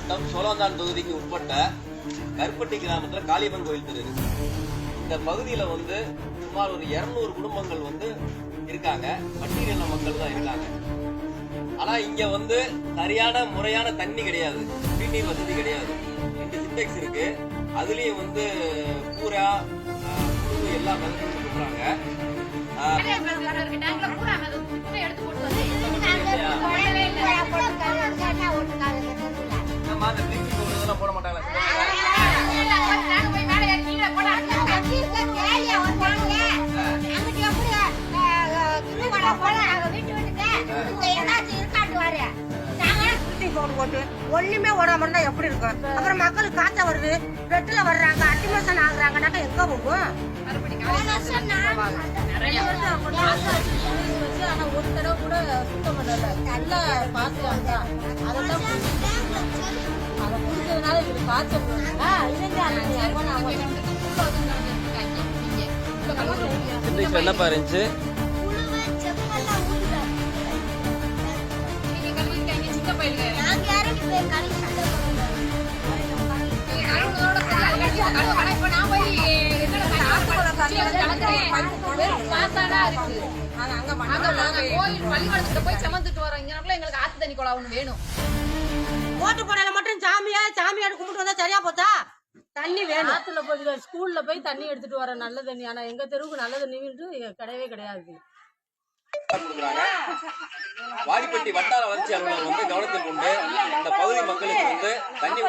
மாவட்டம் சோழவந்தான் தொகுதிக்கு உட்பட்ட கருப்பட்டி கிராமத்துல காளியம்மன் கோயில் தெரு இருக்கு. இந்த பகுதியில சுமார் ஒரு 200 குடும்பங்கள் இருக்காங்க. பட்டியலின மக்கள் தான் இருக்காங்க. ஆனா இங்க சரியான முறையான தண்ணி கிடையாது, குடிநீர் வசதி கிடையாது. 2 சிண்டெக்ஸ் இருக்கு. அதுலயும் பூரா புழு எல்லாம் சொல்றாங்க. போட மாட்டாங்க. ஒண்ணுமே ஓடாம இருந்தா எப்படி இருக்கும்? அப்புறம் மக்களுக்கு காய்ச்ச வருது, பெட்டுல வர்றாங்க, அட்டிமோஷன் ஆகுறாங்கன்னாக்கா எங்க போகும்? ஆனா ஒரு தடவை கூட சுத்தம் பண்ணல. நல்லா பாத்துவாங்க. அதெல்லாம் அதை குடிச்சதுனால இவங்களுக்கு காய்ச்சல் என்னப்பா இருந்துச்சு? ஓட்டு போடல மட்டும் சாமியார் கும்பிட்டு வந்தா சரியா போச்சா? தண்ணி வேணும். ஆத்துல போய் ஸ்கூல்ல போய் தண்ணி எடுத்துட்டு வர நல்ல தண்ணி. ஆனா எங்க தெருவுக்கு நல்ல தண்ணி கிடையவே கிடையாது. வாடிப்பட்டி வட்டார வளர்ச்சி அலுவலர் கவனத்தில் கொண்டு இந்த பகுதி மக்களுக்கு தண்ணி